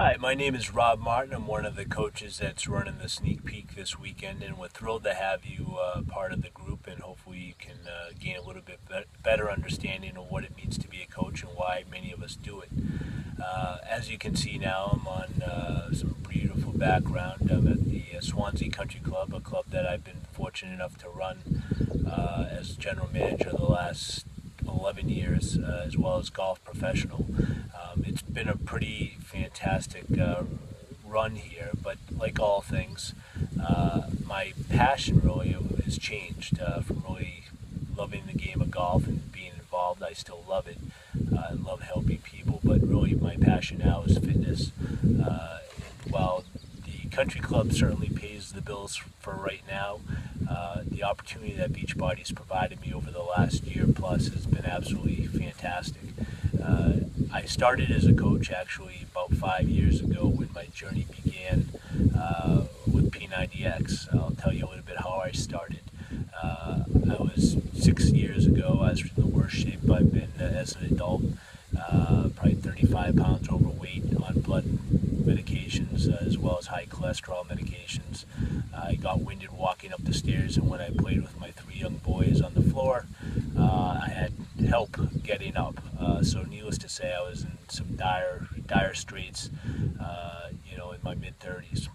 Hi, my name is Rob Martin. I'm one of the coaches that's running the Sneak Peek this weekend, and we're thrilled to have you part of the group, and hopefully you can gain a little bit better understanding of what it means to be a coach and why many of us do it. As you can see now, I'm on some beautiful background. I'm at the Swansea Country Club, a club that I've been fortunate enough to run as general manager the last 11 years, as well as golf professional. It's been a pretty fantastic run here, but like all things, my passion really has changed from really loving the game of golf and being involved. I still love it. I love helping people, but really my passion now is fitness. While the country club certainly pays the bills for right now, the opportunity that Beachbody's provided me over the last year plus has been absolutely fantastic. I started as a coach actually about 5 years ago when my journey began with P90X. I'll tell you a little bit how I started. I was 6 years ago. I was in the worst shape I've been as an adult, probably 35 pounds overweight on blood medications as well as high cholesterol medications. I got winded walking up the stairs, and when I played with my 3 young boys on the floor, I had help getting up. So needless to say, I was in some dire straits, in my mid-30s.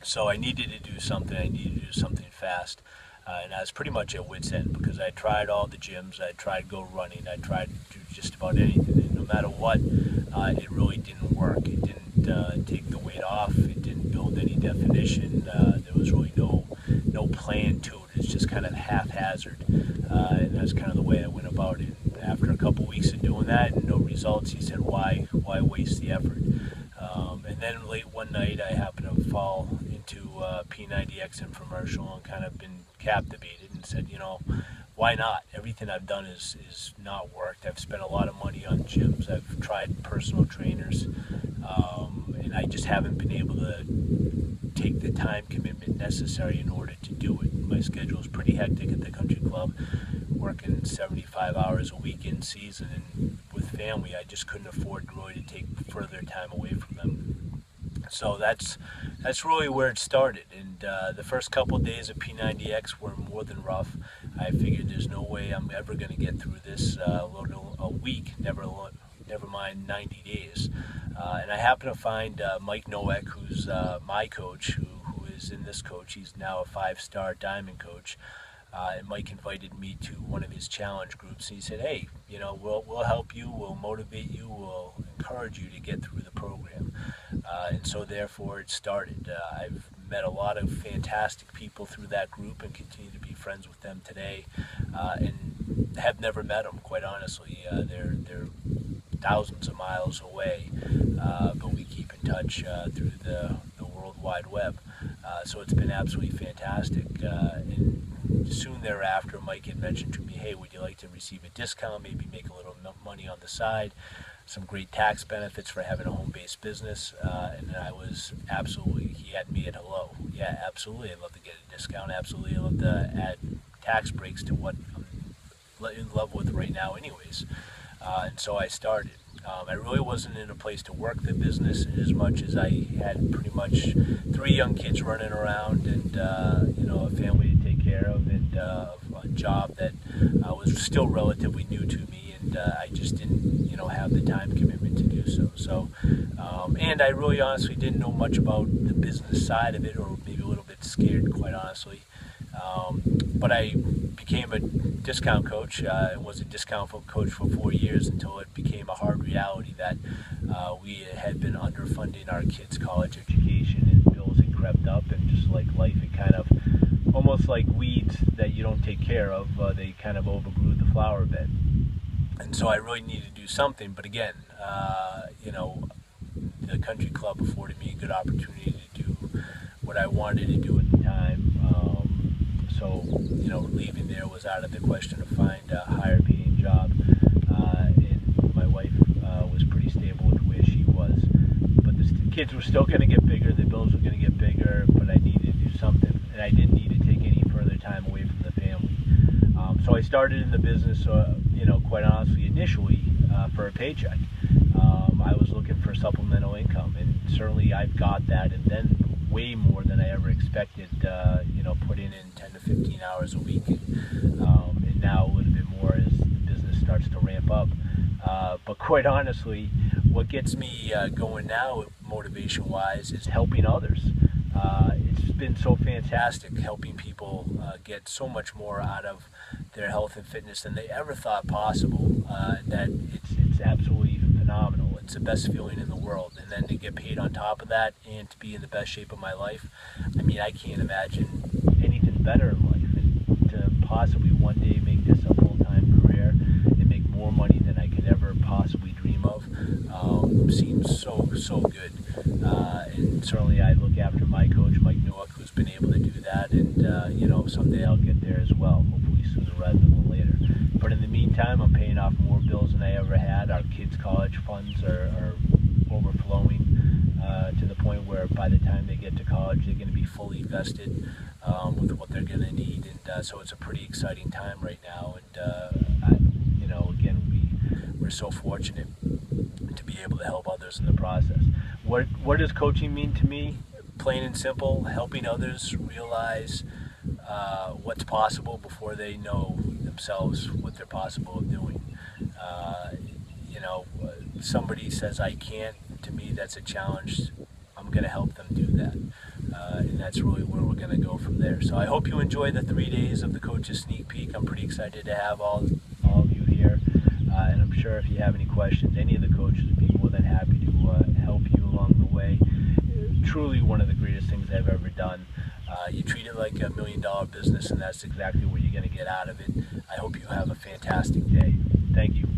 So I needed to do something. I needed to do something fast. And I was pretty much at wit's end because I tried all the gyms. I tried go running. I tried to do just about anything. And no matter what, it really didn't work. It didn't take the weight off. It didn't build any definition. There was really no plan to it. It's just kind of haphazard. And that's kind of the way I went about it. And after a couple weeks of doing that and no results, he said, why waste the effort? And then late one night, I happened to fall into P90X infomercial and kind of been captivated and said, why not? Everything I've done is not worked. I've spent a lot of money on gyms. I've tried personal trainers, and I just haven't been able to take the time commitment necessary in order to do it. My schedule is pretty hectic at the country club, working 75 hours a week in season, and with family, I just couldn't afford really to take further time away from them. So that's really where it started, and the first couple of days of P90X were more than rough. I figured there's no way I'm ever going to get through this a week, never mind 90 days. And I happened to find Mike Nowak, who's my coach, who is in this coach. He's now a 5-star diamond coach. And Mike invited me to one of his challenge groups. And he said, hey, we'll help you, we'll motivate you, we'll encourage you to get through the program. And so therefore it started. I've met a lot of fantastic people through that group and continue to be friends with them today, and have never met them, quite honestly. They're thousands of miles away, but we keep in touch through the World Wide Web. So it's been absolutely fantastic. And soon thereafter, Mike had mentioned to me, hey, would you like to receive a discount, maybe make a little money on the side, some great tax benefits for having a home-based business, and I was absolutely, he had me at hello. Yeah, absolutely, I'd love to get a discount. Absolutely, I'd love to add tax breaks to what I'm in love with right now anyways. And so I started. I really wasn't in a place to work the business as much as I had pretty much 3 young kids running around and a family to take care of, and a job that was still relatively new to me, and I just didn't have the time commitment to do so. And I really honestly didn't know much about the business side of it, or maybe a little bit scared, quite honestly. But I became a discount coach and was a discount coach for 4 years until it became a hard reality that we had been underfunding our kids' college education, and bills had crept up, and just like life, it kind of, almost like weeds that you don't take care of, they kind of overgrew the flower bed. And so I really needed to do something, but again, the country club afforded me a good opportunity to do what I wanted to do at the time. So leaving there was out of the question to find a higher paying job, and my wife was pretty stable with where she was. But the kids were still going to get bigger, the bills were going to get bigger, but I needed to do something, and I didn't need to take any further time away from the family. So I started in the business, quite honestly, initially for a paycheck. I was looking for supplemental income, and certainly I've got that, and then way more than I ever expected. Putting in 10 to 15 hours a week, and now a little bit more as the business starts to ramp up. But quite honestly, what gets me going now, motivation-wise, is helping others. It's been so fantastic helping people get so much more out of their health and fitness than they ever thought possible. That it's absolutely phenomenal. It's the best feeling in the world. And then to get paid on top of that and to be in the best shape of my life, I mean, I can't imagine anything better in life. And to possibly one day make this a full-time career and make more money than I could ever possibly dream of seems so good. And certainly I look after my coach, Mike Newick, who's been able to do that. And, someday I'll get there as well, hopefully sooner rather than later. But in the meantime, I'm paying off more bills than I ever had. Our kids' college funds are overflowing to the point where by the time they get to college, they're going to be fully vested with what they're going to need. And so it's a pretty exciting time right now. And, again, we're so fortunate to be able to help others in the process. What does coaching mean to me? Plain and simple, helping others realize what's possible before they know themselves what they're possible of doing. Somebody says I can't, to me that's a challenge. I'm going to help them do that. And that's really where we're going to go from there. So I hope you enjoy the 3 days of the Coach's Sneak Peek. I'm pretty excited to have all of you here. And I'm sure if you have any questions, any of the coaches would be more than happy to help you along the way. Truly one of the greatest things I've ever done. You treat it like $1 million business, and that's exactly what you're going to get out of it. I hope you have a fantastic day. Thank you.